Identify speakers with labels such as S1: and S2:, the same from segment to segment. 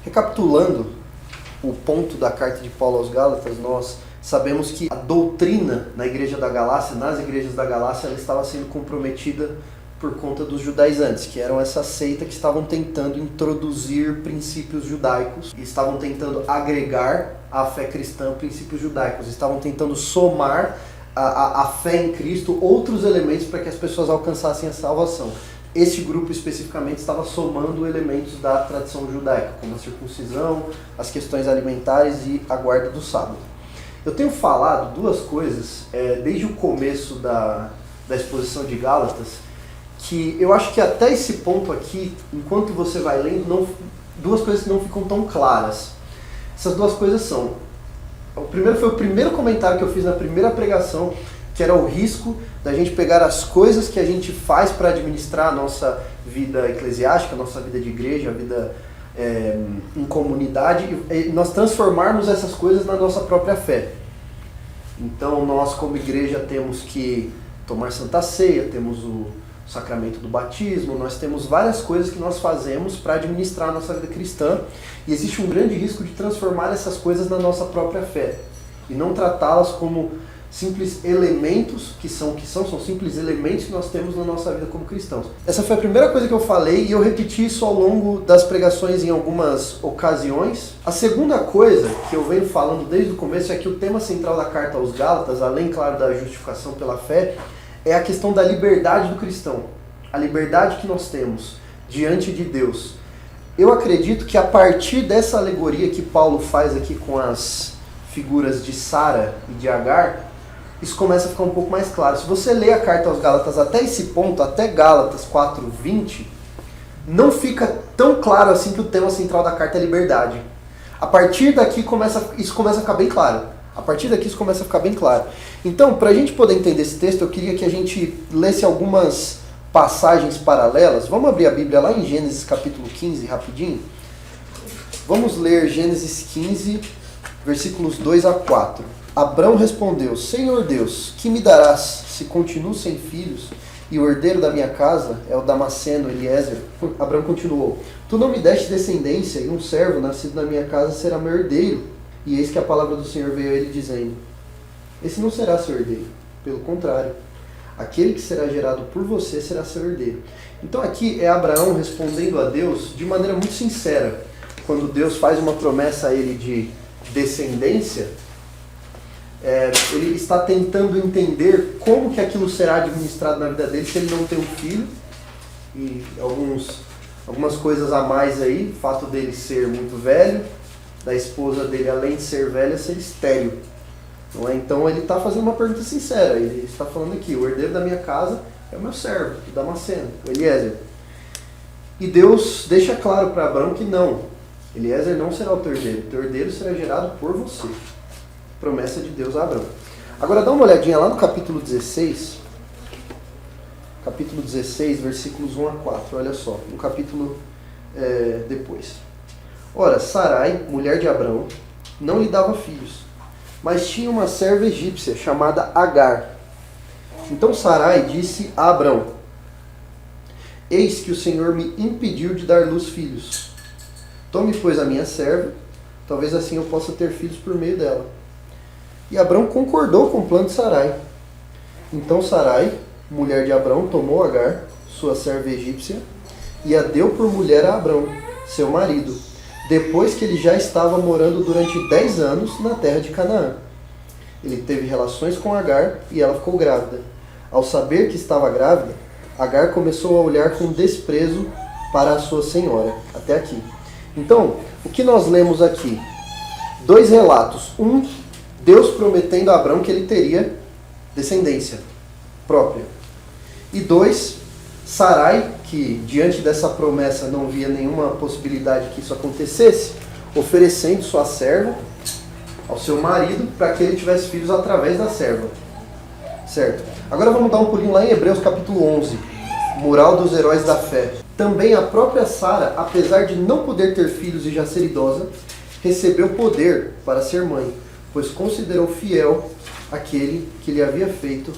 S1: Recapitulando o ponto da carta de Paulo aos Gálatas, nós sabemos que a doutrina na igreja da Galácia, nas igrejas da Galácia, ela estava sendo comprometida por conta dos judaizantes, que eram essa seita que estavam tentando introduzir princípios judaicos, e estavam tentando agregar à fé cristã princípios judaicos, estavam tentando somar a fé em Cristo outros elementos para que as pessoas alcançassem a salvação. Este grupo especificamente estava somando elementos da tradição judaica, como a circuncisão, as questões alimentares e a guarda do sábado. Eu tenho falado duas coisas desde o começo da exposição de Gálatas, que eu acho que até esse ponto aqui, enquanto você vai lendo, duas coisas não ficam tão claras. Essas duas coisas são: o primeiro foi o primeiro comentário que eu fiz na primeira pregação, que era o risco da gente pegar as coisas que a gente faz para administrar a nossa vida eclesiástica, a nossa vida de igreja, a vida em comunidade, e nós transformarmos essas coisas na nossa própria fé. Então nós como igreja temos que tomar Santa Ceia, temos o sacramento do batismo, nós temos várias coisas que nós fazemos para administrar a nossa vida cristã, e existe um grande risco de transformar essas coisas na nossa própria fé e não tratá-las como simples elementos são simples elementos que nós temos na nossa vida como cristãos. Essa foi a primeira coisa que eu falei, e eu repeti isso ao longo das pregações em algumas ocasiões. A segunda coisa que eu venho falando desde o começo é que o tema central da carta aos Gálatas, além, claro, da justificação pela fé, é a questão da liberdade do cristão, a liberdade que nós temos diante de Deus. Eu acredito que a partir dessa alegoria que Paulo faz aqui com as figuras de Sara e de Agar, isso começa a ficar um pouco mais claro. Se você ler a carta aos Gálatas até esse ponto, até Gálatas 4:20, não fica tão claro assim que o tema central da carta é liberdade. A partir daqui isso começa a ficar bem claro. A partir daqui isso começa a ficar bem claro. Então, para a gente poder entender esse texto, eu queria que a gente lesse algumas passagens paralelas. Vamos abrir a Bíblia lá em Gênesis capítulo 15, rapidinho. Vamos ler Gênesis 15, versículos 2 a 4. Abrão respondeu: Senhor Deus, que me darás se continuo sem filhos, e o herdeiro da minha casa é o Damasceno Eliezer? Abrão continuou: Tu não me deste descendência, e um servo nascido na minha casa será meu herdeiro. E eis que a palavra do Senhor veio a ele dizendo: Esse não será seu herdeiro, pelo contrário, aquele que será gerado por você será seu herdeiro. Então aqui é Abraão respondendo a Deus de maneira muito sincera. Quando Deus faz uma promessa a ele de descendência, ele está tentando entender como que aquilo será administrado na vida dele se ele não tem um filho, e algumas coisas a mais aí, o fato dele ser muito velho, da esposa dele, além de ser velha, ser estéril. Não é? Então ele está fazendo uma pergunta sincera, ele está falando aqui: o herdeiro da minha casa é o meu servo, o Damasceno, o Eliezer. E Deus deixa claro para Abraão que não, Eliezer não será o teu herdeiro será gerado por você. Promessa de Deus a Abraão. Agora dá uma olhadinha lá no capítulo 16, versículos 1 a 4, olha só, um capítulo depois. Ora, Sarai, mulher de Abrão, não lhe dava filhos, mas tinha uma serva egípcia chamada Agar. Então Sarai disse a Abrão: Eis que o Senhor me impediu de dar luz filhos. Tome, pois, a minha serva, talvez assim eu possa ter filhos por meio dela. E Abrão concordou com o plano de Sarai. Então Sarai, mulher de Abrão, tomou Agar, sua serva egípcia, e a deu por mulher a Abrão, seu marido, depois que ele já estava morando durante 10 anos na terra de Canaã. Ele teve relações com Agar e ela ficou grávida. Ao saber que estava grávida, Agar começou a olhar com desprezo para a sua senhora. Até aqui. Então, o que nós lemos aqui? Dois relatos. Um, Deus prometendo a Abrão que ele teria descendência própria. E dois, Sarai, que diante dessa promessa não via nenhuma possibilidade que isso acontecesse, oferecendo sua serva ao seu marido para que ele tivesse filhos através da serva. Certo? Agora vamos dar um pulinho lá em Hebreus capítulo 11, Moral dos Heróis da Fé. Também a própria Sara, apesar de não poder ter filhos e já ser idosa, recebeu poder para ser mãe, pois considerou fiel aquele que lhe havia feito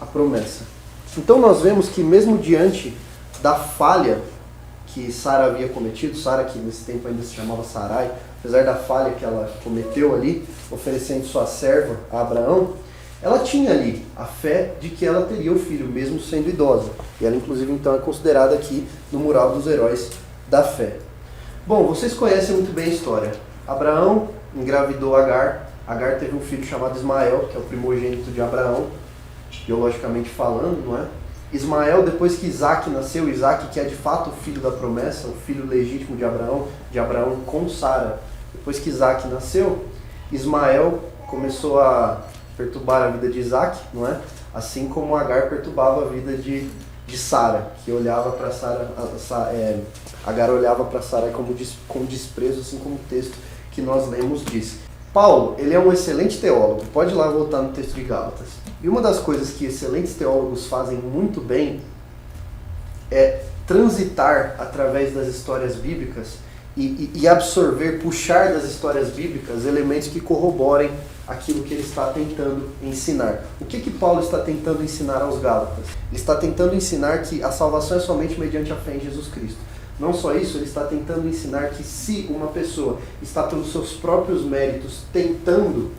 S1: a promessa. Então nós vemos que mesmo diante da falha que Sara havia cometido, Sara que nesse tempo ainda se chamava Sarai, apesar da falha que ela cometeu ali, oferecendo sua serva a Abraão, ela tinha ali a fé de que ela teria o filho, mesmo sendo idosa. E ela inclusive então é considerada aqui no mural dos heróis da fé. Bom, vocês conhecem muito bem a história. Abraão engravidou Agar, Agar teve um filho chamado Ismael, que é o primogênito de Abraão, biologicamente falando, não é? Ismael, depois que Isaac nasceu, Isaac que é de fato o filho da promessa, o filho legítimo de Abraão com Sara. Depois que Isaac nasceu, Ismael começou a perturbar a vida de Isaac, não é? Assim como Agar perturbava a vida de Sara, que olhava para Sara, Agar olhava para Sara com desprezo, assim como o texto que nós lemos diz. Paulo, ele é um excelente teólogo, pode ir lá voltar no texto de Gálatas. E uma das coisas que excelentes teólogos fazem muito bem é transitar através das histórias bíblicas e absorver, puxar das histórias bíblicas elementos que corroborem aquilo que ele está tentando ensinar. O que Paulo está tentando ensinar aos Gálatas? Ele está tentando ensinar que a salvação é somente mediante a fé em Jesus Cristo. Não só isso, ele está tentando ensinar que se uma pessoa está pelos seus próprios méritos tentando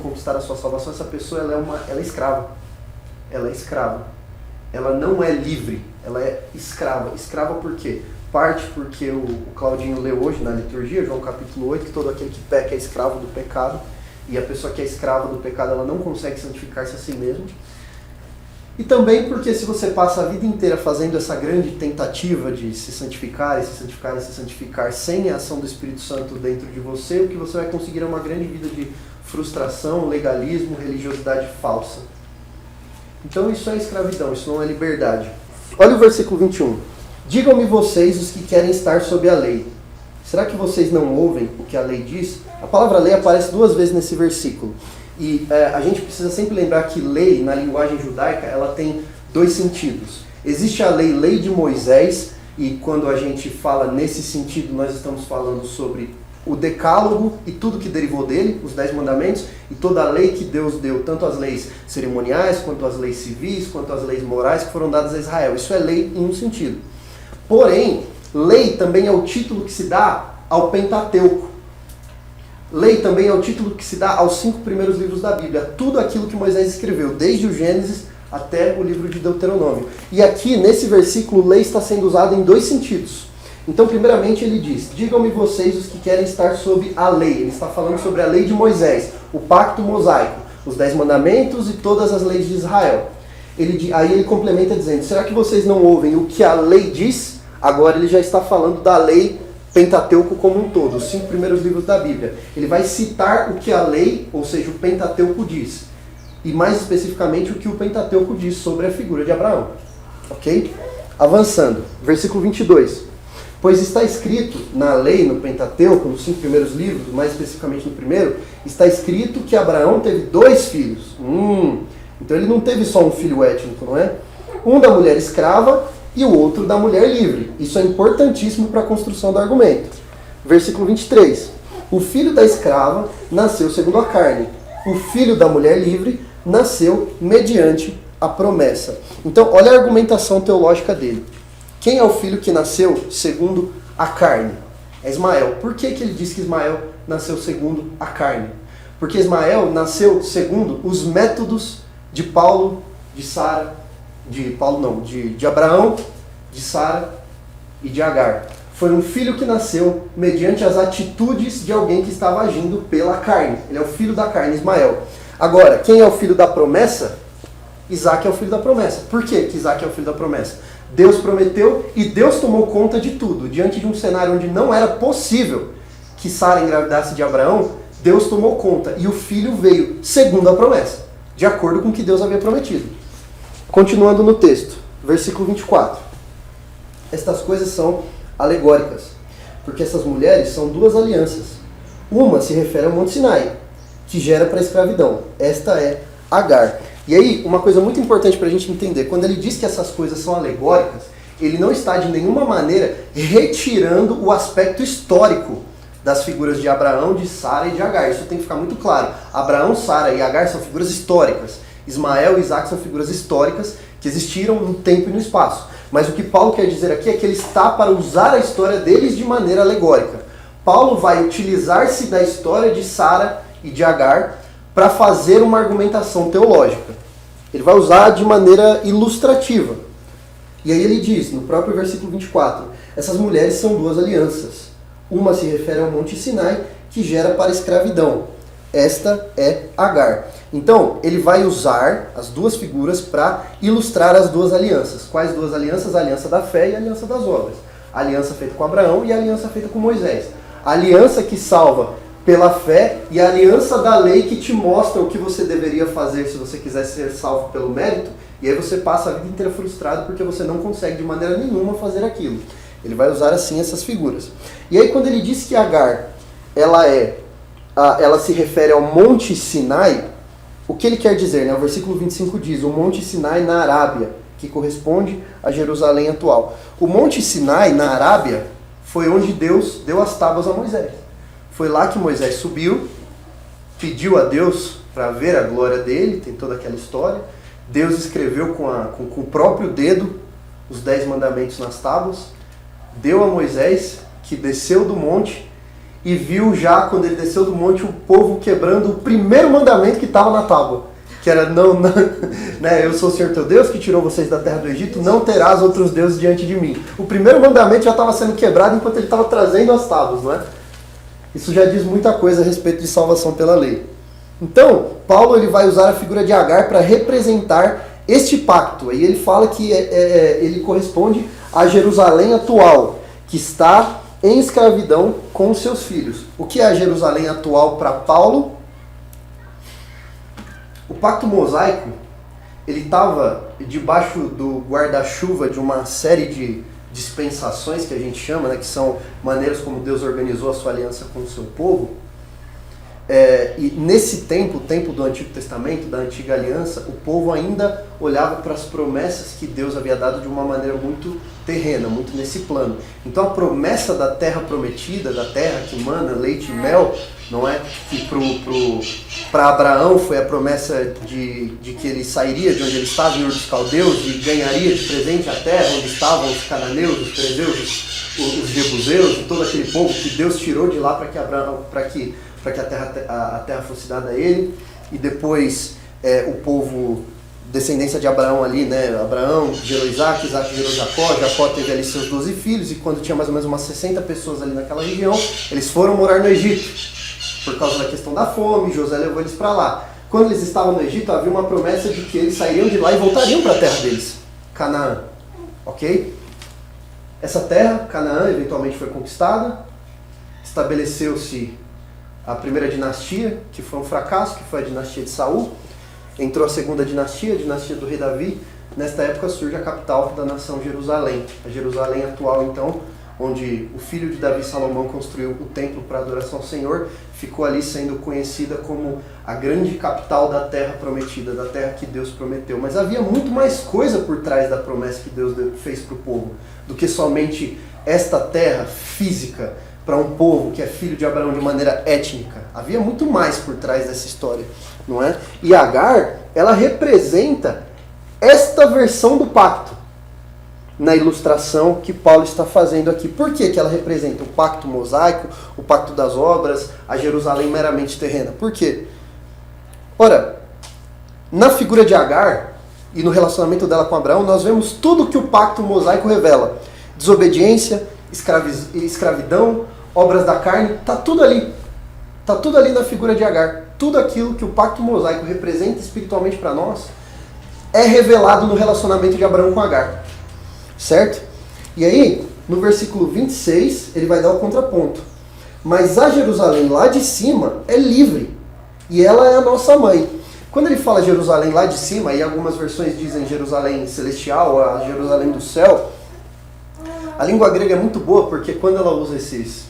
S1: conquistar a sua salvação, essa pessoa ela é escrava. Ela é escrava. Ela não é livre, ela é escrava. Escrava por quê? Parte porque o Claudinho leu hoje na liturgia, João capítulo 8, que todo aquele que peca é escravo do pecado, e a pessoa que é escrava do pecado, ela não consegue santificar-se a si mesma. E também porque se você passa a vida inteira fazendo essa grande tentativa de se santificar, sem a ação do Espírito Santo dentro de você, o que você vai conseguir é uma grande vida de frustração, legalismo, religiosidade falsa. Então isso é escravidão, isso não é liberdade. Olha o versículo 21. Digam-me vocês os que querem estar sob a lei. Será que vocês não ouvem o que a lei diz? A palavra lei aparece 2 vezes nesse versículo. E a gente precisa sempre lembrar que lei, na linguagem judaica, ela tem 2 sentidos. Existe a lei de Moisés, e quando a gente fala nesse sentido, nós estamos falando sobre o decálogo e tudo que derivou dele, os 10 mandamentos, e toda a lei que Deus deu, tanto as leis cerimoniais, quanto as leis civis, quanto as leis morais que foram dadas a Israel. Isso é lei em um sentido. Porém, lei também é o título que se dá ao Pentateuco. Lei também é o título que se dá aos 5 primeiros livros da Bíblia. Tudo aquilo que Moisés escreveu, desde o Gênesis até o livro de Deuteronômio. E aqui, nesse versículo, lei está sendo usada em 2 sentidos. Então, primeiramente, ele diz, digam-me vocês os que querem estar sob a lei. Ele está falando sobre a lei de Moisés, o pacto mosaico, os 10 mandamentos e todas as leis de Israel. Aí ele complementa dizendo, será que vocês não ouvem o que a lei diz? Agora ele já está falando da lei Pentateuco como um todo, os 5 primeiros livros da Bíblia. Ele vai citar o que a lei, ou seja, o Pentateuco diz. E mais especificamente o que o Pentateuco diz sobre a figura de Abraão. Ok? Avançando, versículo 22. Pois está escrito na lei, no Pentateuco, nos 5 primeiros livros, mais especificamente no primeiro, está escrito que Abraão teve 2 filhos. Então ele não teve só um filho étnico, não é? Um da mulher escrava e o outro da mulher livre. Isso é importantíssimo para a construção do argumento. Versículo 23. O filho da escrava nasceu segundo a carne. O filho da mulher livre nasceu mediante a promessa. Então, olha a argumentação teológica dele. Quem é o filho que nasceu segundo a carne? É Ismael. Por que ele diz que Ismael nasceu segundo a carne? Porque Ismael nasceu segundo os métodos de Paulo, de Sara, de Abraão, de Sara e de Agar. Foi um filho que nasceu mediante as atitudes de alguém que estava agindo pela carne. Ele é o filho da carne, Ismael. Agora, quem é o filho da promessa? Isaac é o filho da promessa. Por que Isaac é o filho da promessa? Deus prometeu e Deus tomou conta de tudo. Diante de um cenário onde não era possível que Sara engravidasse de Abraão, Deus tomou conta e o filho veio segundo a promessa, de acordo com o que Deus havia prometido. Continuando no texto, versículo 24. Estas coisas são alegóricas, porque essas mulheres são 2 alianças. Uma se refere ao Monte Sinai, que gera para a escravidão. Esta é Agar. E aí, uma coisa muito importante para a gente entender, quando ele diz que essas coisas são alegóricas, ele não está de nenhuma maneira retirando o aspecto histórico das figuras de Abraão, de Sara e de Agar. Isso tem que ficar muito claro. Abraão, Sara e Agar são figuras históricas. Ismael e Isaac são figuras históricas que existiram no tempo e no espaço. Mas o que Paulo quer dizer aqui é que ele está para usar a história deles de maneira alegórica. Paulo vai utilizar-se da história de Sara e de Agar para fazer uma argumentação teológica. Ele vai usar de maneira ilustrativa. E aí ele diz, no próprio versículo 24, essas mulheres são duas alianças. Uma se refere ao Monte Sinai, que gera para a escravidão. Esta é Agar. Então, ele vai usar as duas figuras para ilustrar as duas alianças. Quais duas alianças? A aliança da fé e a aliança das obras. A aliança feita com Abraão e a aliança feita com Moisés. A aliança que salva pela fé e a aliança da lei que te mostra o que você deveria fazer se você quiser ser salvo pelo mérito. E aí você passa a vida inteira frustrado porque você não consegue de maneira nenhuma fazer aquilo. Ele vai usar assim essas figuras. E aí quando ele diz que Agar, ela se refere ao Monte Sinai, o que ele quer dizer? Né? O versículo 25 diz, o Monte Sinai na Arábia, que corresponde a Jerusalém atual. O Monte Sinai na Arábia foi onde Deus deu as tábuas a Moisés. Foi lá que Moisés subiu, pediu a Deus para ver a glória dele, tem toda aquela história. Deus escreveu com o próprio dedo os 10 mandamentos nas tábuas, deu a Moisés, que desceu do monte, e viu já, quando ele desceu do monte, o povo quebrando o primeiro mandamento que estava na tábua. Que era, né, eu sou o Senhor teu Deus, que tirou vocês da terra do Egito, não terás outros deuses diante de mim. O primeiro mandamento já estava sendo quebrado enquanto ele estava trazendo as tábuas, não é? Isso já diz muita coisa a respeito de salvação pela lei. Então, Paulo ele vai usar a figura de Agar para representar este pacto. E ele fala que ele corresponde a Jerusalém atual, que está em escravidão com os seus filhos. O que é a Jerusalém atual para Paulo? O pacto mosaico, ele estava debaixo do guarda-chuva de uma série de dispensações que a gente chama, né, que são maneiras como Deus organizou a sua aliança com o seu povo. E nesse tempo, o tempo do Antigo Testamento, da Antiga Aliança, o povo ainda olhava para as promessas que Deus havia dado de uma maneira muito terrena, muito nesse plano. Então a promessa da terra prometida, da terra que mana leite e mel, não é? Que para Abraão foi a promessa de que ele sairia de onde ele estava, em Ur dos Caldeus, e ganharia de presente a terra onde estavam os cananeus, os prezeus, os jebuseus, e todo aquele povo que Deus tirou de lá para que a terra fosse dada a ele. E depois o povo, descendência de Abraão ali, né? Abraão gerou Isaac, Isaac gerou Jacó, Jacó teve ali seus 12 filhos, e quando tinha mais ou menos umas 60 pessoas ali naquela região, eles foram morar no Egito. Por causa da questão da fome, José levou eles para lá. Quando eles estavam no Egito, havia uma promessa de que eles sairiam de lá e voltariam para a terra deles, Canaã. Ok? Essa terra, Canaã, eventualmente foi conquistada, estabeleceu-se a primeira dinastia, que foi um fracasso, que foi a dinastia de Saul. Entrou a segunda dinastia, a dinastia do rei Davi. Nesta época surge a capital da nação Jerusalém. A Jerusalém atual, então, onde o filho de Davi, Salomão, construiu o templo para adoração ao Senhor, ficou ali sendo conhecida como a grande capital da terra prometida, da terra que Deus prometeu. Mas havia muito mais coisa por trás da promessa que Deus fez para o povo, do que somente esta terra física, para um povo que é filho de Abraão de maneira étnica. Havia muito mais por trás dessa história, não é? E Agar, ela representa esta versão do pacto, na ilustração que Paulo está fazendo aqui. Por que ela representa o pacto mosaico, o pacto das obras, a Jerusalém meramente terrena? Por quê? Ora, na figura de Agar e no relacionamento dela com Abraão, nós vemos tudo que o pacto mosaico revela. Desobediência, escravidão, obras da carne, está tudo ali. Está tudo ali na figura de Agar. Tudo aquilo que o pacto mosaico representa espiritualmente para nós é revelado no relacionamento de Abraão com Agar. Certo? E aí, no versículo 26, ele vai dar o contraponto. Mas a Jerusalém lá de cima é livre, e ela é a nossa mãe. Quando ele fala Jerusalém lá de cima, e algumas versões dizem Jerusalém celestial, a Jerusalém do céu, a língua grega é muito boa, porque quando ela usa esses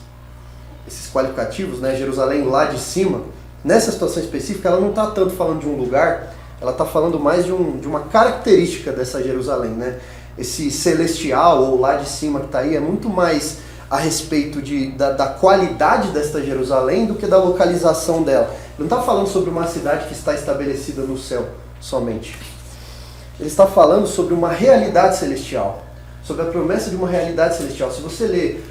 S1: qualificativos, né, Jerusalém lá de cima, nessa situação específica, ela não está tanto falando de um lugar, ela está falando mais de uma característica dessa Jerusalém, né? Esse celestial, ou lá de cima que está aí, é muito mais a respeito da qualidade desta Jerusalém do que da localização dela. Ele não está falando sobre uma cidade que está estabelecida no céu somente. Ele está falando sobre uma realidade celestial, sobre a promessa de uma realidade celestial. Se você ler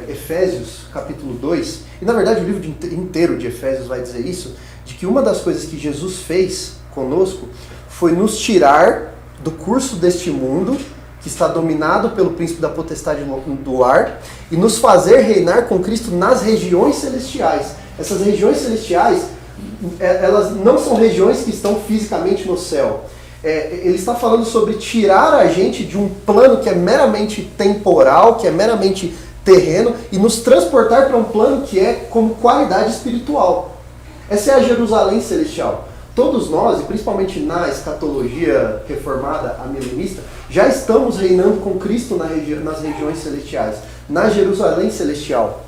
S1: Efésios capítulo 2, e na verdade o livro inteiro de Efésios vai dizer isso, de que uma das coisas que Jesus fez conosco foi nos tirar do curso deste mundo, que está dominado pelo príncipe da potestade do ar, e nos fazer reinar com Cristo nas regiões celestiais. Essas regiões celestiais, elas não são regiões que estão fisicamente no céu. Ele está falando sobre tirar a gente de um plano que é meramente temporal, que é meramente terreno, e nos transportar para um plano que é como qualidade espiritual. Essa é a Jerusalém celestial. Todos nós, e principalmente na escatologia reformada, a milenista, já estamos reinando com Cristo nas regiões celestiais, na Jerusalém celestial.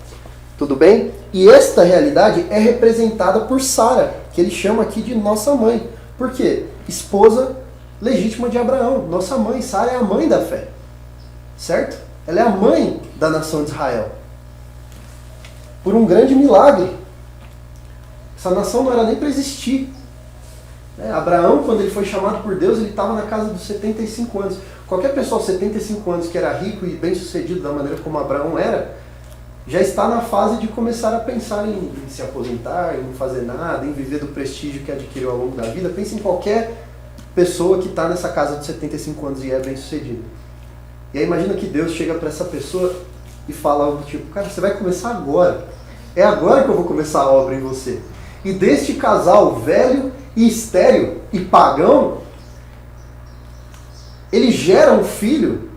S1: Tudo bem? E esta realidade é representada por Sara, que ele chama aqui de nossa mãe. Por quê? Esposa legítima de Abraão. Nossa mãe, Sara é a mãe da fé. Certo? Ela é a mãe da nação de Israel. Por um grande milagre. Essa nação não era nem para existir. Abraão, quando ele foi chamado por Deus, ele estava na casa dos 75 anos. Qualquer pessoa aos 75 anos que era rico e bem sucedido da maneira como Abraão era, já está na fase de começar a pensar em se aposentar, em não fazer nada, em viver do prestígio que adquiriu ao longo da vida. Pense em qualquer pessoa que está nessa casa de 75 anos e é bem sucedido. E aí imagina que Deus chega para essa pessoa e fala algo do tipo, cara, você vai começar agora. É agora que eu vou começar a obra em você. E deste casal velho e estéril e pagão, ele gera um filho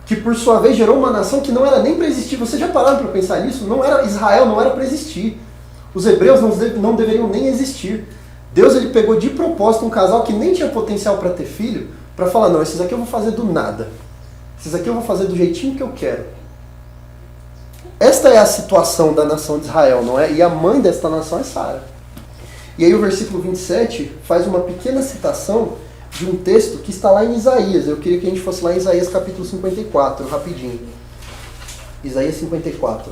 S1: que por sua vez gerou uma nação que não era nem para existir. Vocês já pararam para pensar nisso? Israel não era para existir. Os hebreus não deveriam nem existir. Deus ele pegou de propósito um casal que nem tinha potencial para ter filho, para falar, não, esses aqui eu vou fazer do nada. Esses aqui eu vou fazer do jeitinho que eu quero. Esta é a situação da nação de Israel, não é? E a mãe desta nação é Sara. E aí o versículo 27 faz uma pequena citação de um texto que está lá em Isaías. Eu queria que a gente fosse lá em Isaías capítulo 54, rapidinho. Isaías 54.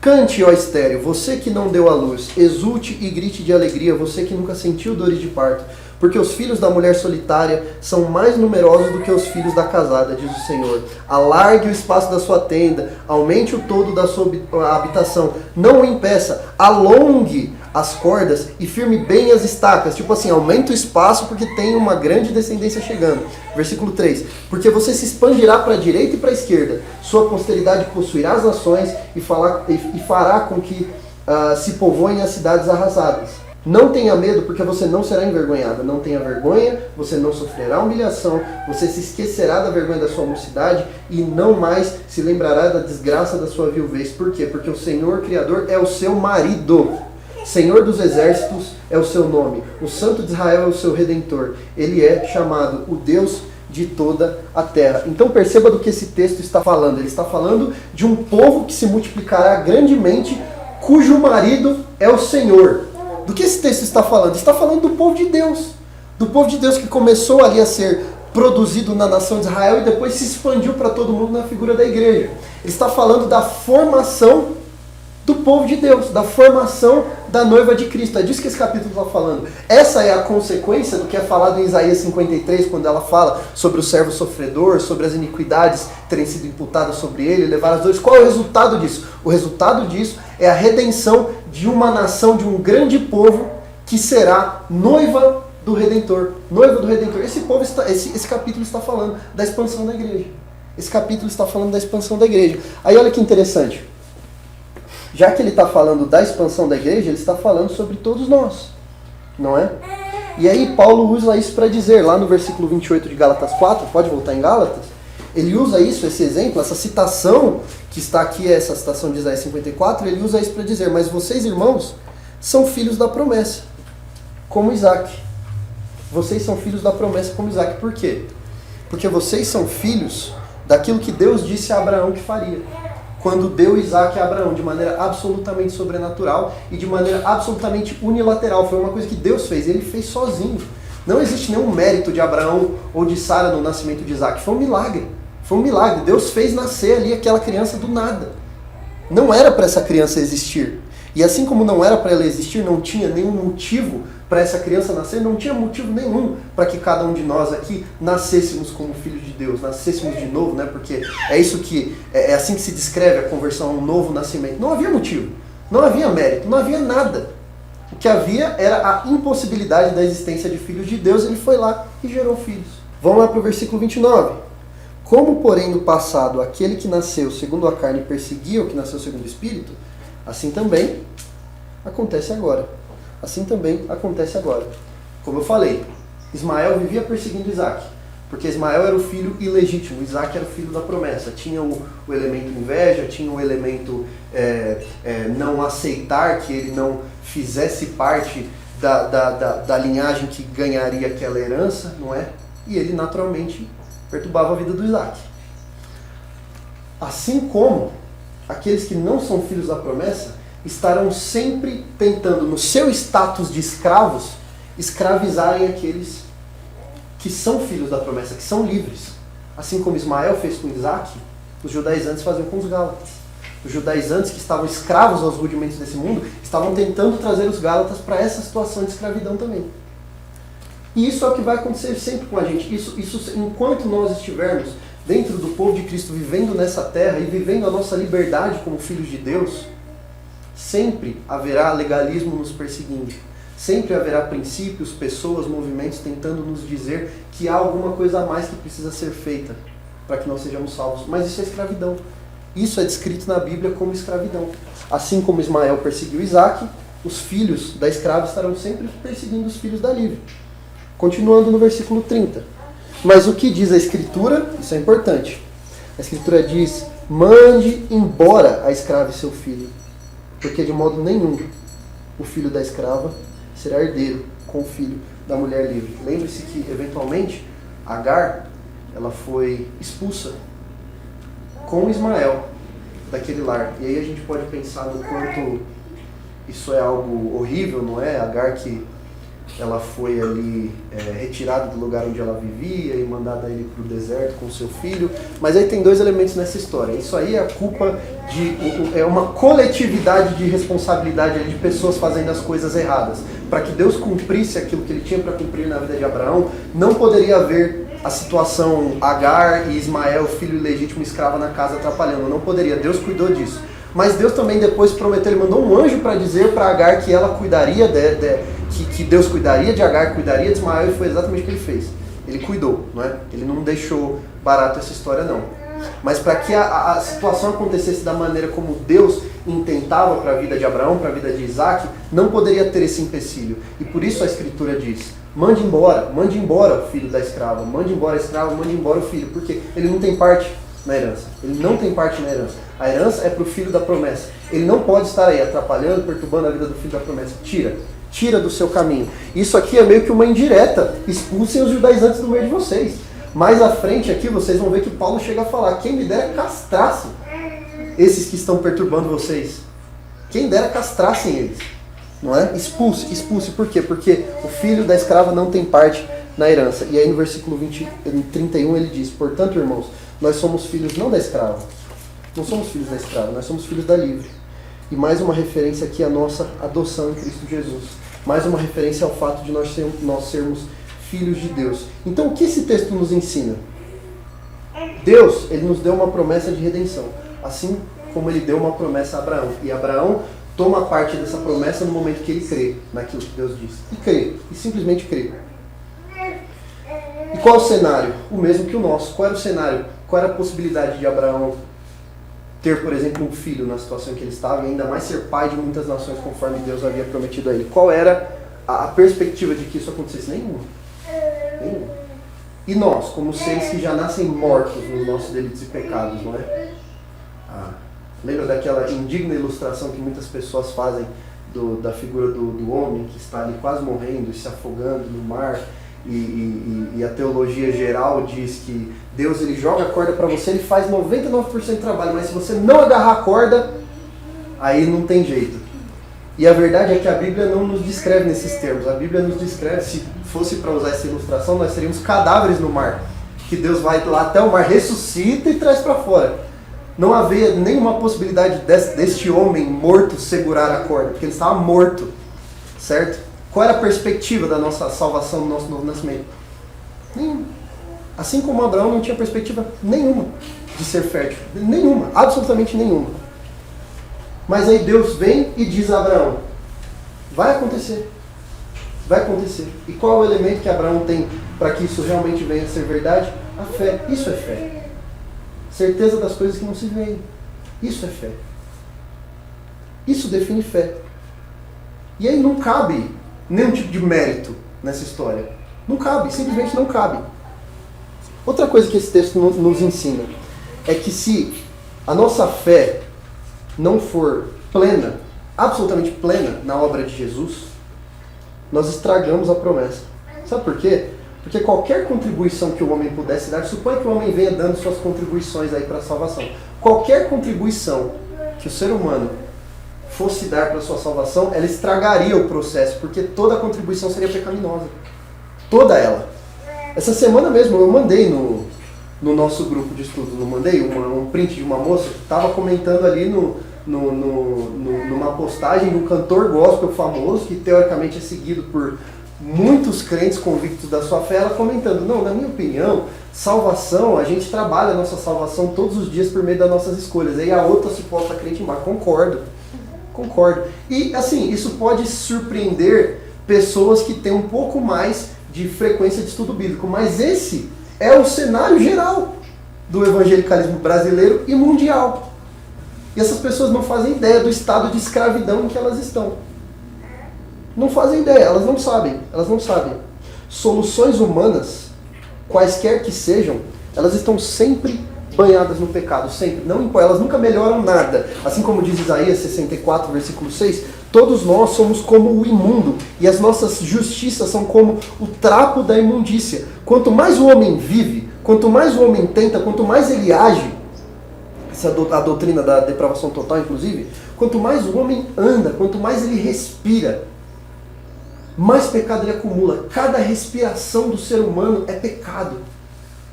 S1: Cante, ó estéril, você que não deu à luz, exulte e grite de alegria, você que nunca sentiu dores de parto, porque os filhos da mulher solitária são mais numerosos do que os filhos da casada, diz o Senhor. Alargue o espaço da sua tenda, aumente o todo da sua habitação, não o impeça, alongue as cordas e firme bem as estacas. Tipo assim, aumenta o espaço porque tem uma grande descendência chegando. Versículo 3. Porque você se expandirá para a direita e para a esquerda. Sua posteridade possuirá as nações e fará com que se povoem as cidades arrasadas. Não tenha medo, porque você não será envergonhada. Não tenha vergonha, você não sofrerá humilhação, você se esquecerá da vergonha da sua mocidade e não mais se lembrará da desgraça da sua viuvez. Por quê? Porque o Senhor Criador é o seu marido. Senhor dos exércitos é o seu nome. O Santo de Israel é o seu Redentor. Ele é chamado o Deus de toda a terra. Então perceba do que esse texto está falando. Ele está falando de um povo que se multiplicará grandemente, cujo marido é o Senhor. Do que esse texto está falando? Está falando do povo de Deus. Do povo de Deus que começou ali a ser produzido na nação de Israel e depois se expandiu para todo mundo na figura da igreja. Ele está falando da formação do povo de Deus, da formação da noiva de Cristo. É disso que esse capítulo está falando. Essa é a consequência do que é falado em Isaías 53, quando ela fala sobre o servo sofredor, sobre as iniquidades terem sido imputadas sobre ele, levar as dores. Qual é o resultado disso? O resultado disso é a redenção de uma nação, de um grande povo que será noiva do Redentor. Noiva do Redentor. Esse capítulo está falando da expansão da igreja. Esse capítulo está falando da expansão da igreja. Aí olha que interessante. Já que ele está falando da expansão da igreja, ele está falando sobre todos nós, não é? E aí Paulo usa isso para dizer, lá no versículo 28 de Gálatas 4, pode voltar em Gálatas? Ele usa isso, esse exemplo, essa citação que está aqui, essa citação de Isaías 54, ele usa isso para dizer, mas vocês, irmãos, são filhos da promessa, como Isaac. Vocês são filhos da promessa como Isaac. Por quê? Porque vocês são filhos daquilo que Deus disse a Abraão que faria. Quando deu Isaac a Abraão, de maneira absolutamente sobrenatural e de maneira absolutamente unilateral. Foi uma coisa que Deus fez, ele fez sozinho. Não existe nenhum mérito de Abraão ou de Sara no nascimento de Isaac. Foi um milagre. Foi um milagre. Deus fez nascer ali aquela criança do nada. Não era para essa criança existir. E assim como não era para ela existir, não tinha nenhum motivo para essa criança nascer, não tinha motivo nenhum para que cada um de nós aqui nascêssemos como filhos de Deus, nascêssemos de novo, né? Porque é isso que é assim que se descreve a conversão, um novo nascimento. Não havia motivo, não havia mérito, não havia nada. O que havia era a impossibilidade da existência de filhos de Deus. Ele foi lá e gerou filhos. Vamos lá para o versículo 29. Como, porém, no passado aquele que nasceu segundo a carne perseguia o que nasceu segundo o Espírito, assim também acontece agora. Assim também acontece agora. Como eu falei, Ismael vivia perseguindo Isaac, porque Ismael era o filho ilegítimo, Isaac era o filho da promessa. Tinha o elemento inveja, tinha o elemento não aceitar que ele não fizesse parte da linhagem que ganharia aquela herança, não é? E ele naturalmente perturbava a vida do Isaac. Assim como aqueles que não são filhos da promessa estarão sempre tentando, no seu status de escravos, escravizarem aqueles que são filhos da promessa, que são livres. Assim como Ismael fez com Isaac, os judaizantes faziam com os gálatas. Os judaizantes que estavam escravos aos rudimentos desse mundo, estavam tentando trazer os gálatas para essa situação de escravidão também. E isso é o que vai acontecer sempre com a gente. Isso enquanto nós estivermos dentro do povo de Cristo, vivendo nessa terra e vivendo a nossa liberdade como filhos de Deus, sempre haverá legalismo nos perseguindo. Sempre haverá princípios, pessoas, movimentos tentando nos dizer que há alguma coisa a mais que precisa ser feita para que nós sejamos salvos. Mas isso é escravidão. Isso é descrito na Bíblia como escravidão. Assim como Ismael perseguiu Isaac, os filhos da escrava estarão sempre perseguindo os filhos da livre. Continuando no versículo 30. Mas o que diz a Escritura? Isso é importante. A Escritura diz: mande embora a escrava e seu filho, porque de modo nenhum o filho da escrava será herdeiro com o filho da mulher livre. Lembre-se que, eventualmente, Agar ela foi expulsa com Ismael daquele lar. E aí a gente pode pensar no quanto isso é algo horrível, não é? Agar que ela foi ali retirada do lugar onde ela vivia e mandada ele para o deserto com seu filho. Mas aí tem dois elementos nessa história. Isso aí é a culpa é uma coletividade de responsabilidade de pessoas fazendo as coisas erradas. Para que Deus cumprisse aquilo que ele tinha para cumprir na vida de Abraão, não poderia haver a situação Agar e Ismael, filho ilegítimo, escravo na casa, atrapalhando. Não poderia. Deus cuidou disso. Mas Deus também depois prometeu, ele mandou um anjo para dizer para Agar que ela cuidaria que Deus cuidaria de Agar, cuidaria de Ismael, e foi exatamente o que ele fez. Ele cuidou, não é? Ele não deixou barato essa história, não. Mas para que a situação acontecesse da maneira como Deus intentava para a vida de Abraão, para a vida de Isaac, não poderia ter esse empecilho. E por isso a Escritura diz: mande embora o filho da escrava, mande embora a escrava, mande embora o filho, porque ele não tem parte na herança. Ele não tem parte na herança. A herança é para o filho da promessa. Ele não pode estar aí atrapalhando, perturbando a vida do filho da promessa. Tira do seu caminho. Isso aqui é meio que uma indireta. Expulsem os judaizantes do meio de vocês. Mais à frente aqui vocês vão ver que Paulo chega a falar: quem me dera castrasse esses que estão perturbando vocês. Quem dera castrassem eles. Não é? Expulse. Por quê? Porque o filho da escrava não tem parte na herança. E aí no versículo 31 ele diz: portanto, irmãos, nós somos filhos não da escrava. Não somos filhos da escrava, nós somos filhos da livre. E mais uma referência aqui à nossa adoção em Cristo Jesus. Mais uma referência ao fato de nós sermos filhos de Deus. Então o que esse texto nos ensina? Deus, ele nos deu uma promessa de redenção. Assim como ele deu uma promessa a Abraão. E Abraão toma parte dessa promessa no momento que ele crê naquilo que Deus diz. E crê. E simplesmente crê. E qual é o cenário? O mesmo que o nosso. Qual era o cenário? Qual era a possibilidade de Abraão ter, por exemplo, um filho na situação em que ele estava, e ainda mais ser pai de muitas nações, conforme Deus havia prometido a ele? Qual era a perspectiva de que isso acontecesse? Nenhuma. E nós, como seres que já nascem mortos nos nossos delitos e pecados, não é? Lembra daquela indigna ilustração que muitas pessoas fazem da figura do homem que está ali quase morrendo e se afogando no mar? E a teologia geral diz que Deus, ele joga a corda para você, ele faz 99% do trabalho, mas se você não agarrar a corda, aí não tem jeito. E a verdade é que a Bíblia não nos descreve nesses termos. A Bíblia nos descreve, se fosse para usar essa ilustração, nós seríamos cadáveres no mar, que Deus vai lá até o mar, ressuscita e traz para fora. Não havia nenhuma possibilidade deste homem morto segurar a corda, porque ele estava morto, certo? Qual era a perspectiva da nossa salvação, do nosso novo nascimento? Nenhuma. Assim como Abraão não tinha perspectiva nenhuma de ser fértil. Nenhuma, absolutamente nenhuma. Mas aí Deus vem e diz a Abraão, vai acontecer. Vai acontecer. E qual é o elemento que Abraão tem para que isso realmente venha a ser verdade? A fé. Isso é fé. Certeza das coisas que não se veem. Isso é fé. Isso define fé. E aí não cabe nenhum tipo de mérito nessa história. Não cabe, simplesmente não cabe. Outra coisa que esse texto nos ensina é que se a nossa fé não for plena, absolutamente plena na obra de Jesus, nós estragamos a promessa. Sabe por quê? Porque qualquer contribuição que o homem pudesse dar, suponha que o homem venha dando suas contribuições aí para a salvação. Qualquer contribuição que o ser humano fosse dar para a sua salvação, ela estragaria o processo, porque toda contribuição seria pecaminosa. Toda ela. Essa semana mesmo eu mandei no nosso grupo de estudo, não mandei um print de uma moça que estava comentando ali numa postagem de um cantor gospel famoso, que teoricamente é seguido por muitos crentes convictos da sua fé, ela comentando, não, na minha opinião, salvação, a gente trabalha a nossa salvação todos os dias por meio das nossas escolhas. Aí a outra suposta crente embaixo, concordo. E assim, isso pode surpreender pessoas que têm um pouco mais de frequência de estudo bíblico, mas esse é o cenário geral do evangelicalismo brasileiro e mundial. E essas pessoas não fazem ideia do estado de escravidão em que elas estão. Não fazem ideia, elas não sabem. Soluções humanas, quaisquer que sejam, elas estão sempre banhadas no pecado, sempre. Não, elas nunca melhoram nada. Assim como diz Isaías 64, versículo 6, todos nós somos como o imundo, e as nossas justiças são como o trapo da imundícia. Quanto mais o homem vive, quanto mais o homem tenta, quanto mais ele age, essa é a doutrina da depravação total, inclusive, quanto mais o homem anda, quanto mais ele respira, mais pecado ele acumula. Cada respiração do ser humano é pecado.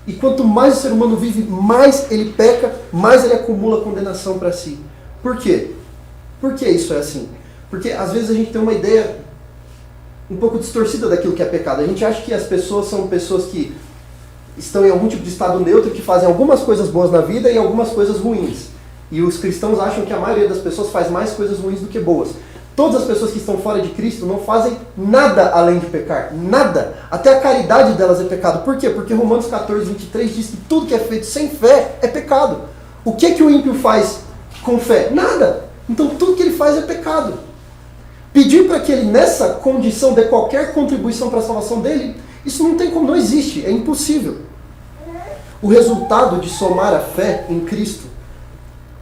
S1: E quanto mais o ser humano vive, mais ele peca, mais ele acumula condenação para si. Por quê? Por que isso é assim? Porque às vezes a gente tem uma ideia um pouco distorcida daquilo que é pecado. A gente acha que as pessoas são pessoas que estão em algum tipo de estado neutro, que fazem algumas coisas boas na vida e algumas coisas ruins. E os cristãos acham que a maioria das pessoas faz mais coisas ruins do que boas. Todas as pessoas que estão fora de Cristo não fazem nada além de pecar. Nada. Até a caridade delas é pecado. Por quê? Porque Romanos 14, 23 diz que tudo que é feito sem fé é pecado. O que o ímpio faz com fé? Nada. Então tudo que ele faz é pecado. Pedir para que ele, nessa condição, dê qualquer contribuição para a salvação dele, isso não tem como, não existe, é impossível. O resultado de somar a fé em Cristo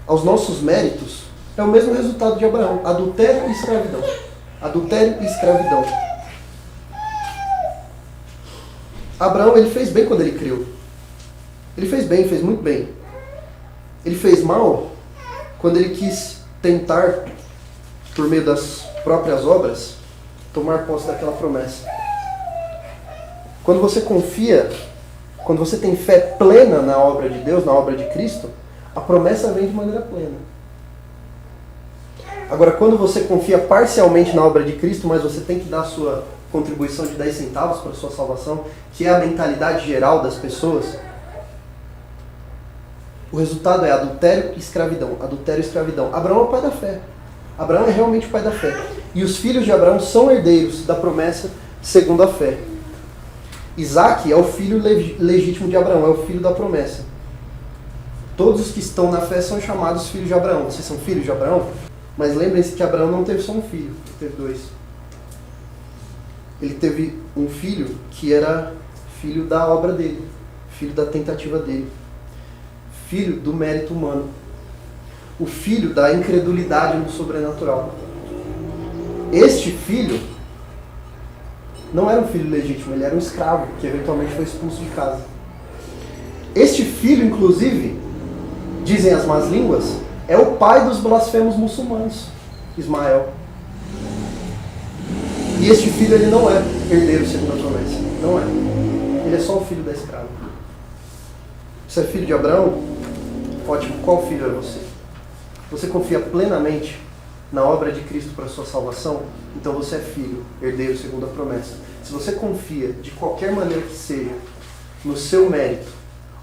S1: aos nossos méritos é o mesmo resultado de Abraão, adultério e escravidão. Adultério e escravidão. Abraão, ele fez bem quando ele creu. Ele fez bem, fez muito bem. Ele fez mal quando ele quis tentar, por meio das próprias obras, tomar posse daquela promessa. Quando você confia, quando você tem fé plena na obra de Deus, na obra de Cristo, a promessa vem de maneira plena. Agora, quando você confia parcialmente na obra de Cristo, mas você tem que dar a sua contribuição de 10 centavos para a sua salvação, que é a mentalidade geral das pessoas, o resultado é adultério e escravidão. Adultério e escravidão. Abraão é o pai da fé. Abraão é realmente o pai da fé. E os filhos de Abraão são herdeiros da promessa segundo a fé. Isaac é o filho legítimo de Abraão, é o filho da promessa. Todos os que estão na fé são chamados filhos de Abraão. Vocês são filhos de Abraão? Mas lembrem-se que Abraão não teve só um filho, ele teve dois. Ele teve um filho que era filho da obra dele, filho da tentativa dele, filho do mérito humano, o filho da incredulidade no sobrenatural. Este filho não era um filho legítimo, ele era um escravo, que eventualmente foi expulso de casa. Este filho, inclusive, dizem as más línguas, é o pai dos blasfemos muçulmanos, Ismael. E este filho, ele não é herdeiro segundo a promessa. Não é. Ele é só o filho da escrava. Você é filho de Abraão? Ótimo, qual filho é você? Você confia plenamente na obra de Cristo para a sua salvação? Então você é filho, herdeiro segundo a promessa. Se você confia, de qualquer maneira que seja, no seu mérito,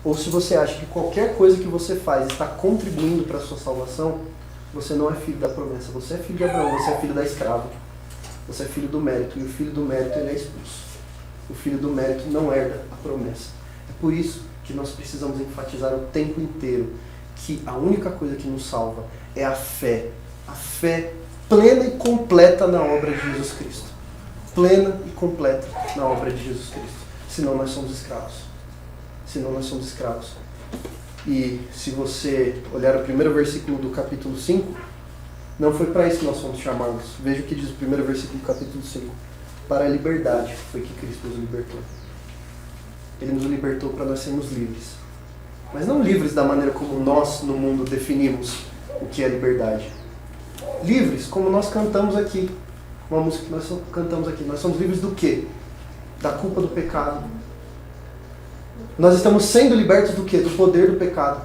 S1: ou se você acha que qualquer coisa que você faz está contribuindo para a sua salvação, você não é filho da promessa. Você é filho de Abraão, você é filho da escrava. Você é filho do mérito, e o filho do mérito ele é expulso. O filho do mérito não herda a promessa. É por isso que nós precisamos enfatizar o tempo inteiro que a única coisa que nos salva é a fé plena e completa na obra de Jesus Cristo. Plena e completa na obra de Jesus Cristo. Senão nós somos escravos. Senão nós somos escravos. E se você olhar o primeiro versículo do capítulo 5, não foi para isso que nós fomos chamados. Veja o que diz o primeiro versículo do capítulo 5. Para a liberdade foi que Cristo nos libertou. Ele nos libertou para nós sermos livres. Mas não livres da maneira como nós no mundo definimos o que é liberdade. Livres como nós cantamos aqui. Uma música que nós cantamos aqui. Nós somos livres do quê? Da culpa do pecado. Nós estamos sendo libertos do quê? Do poder do pecado.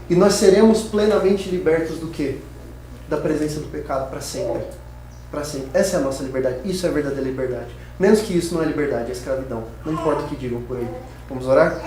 S1: E nós seremos plenamente libertos do quê? Da presença do pecado para sempre. Para sempre. Essa é a nossa liberdade. Isso é a verdadeira liberdade. Menos que isso não é liberdade, é escravidão. Não importa o que digam por aí. Vamos orar?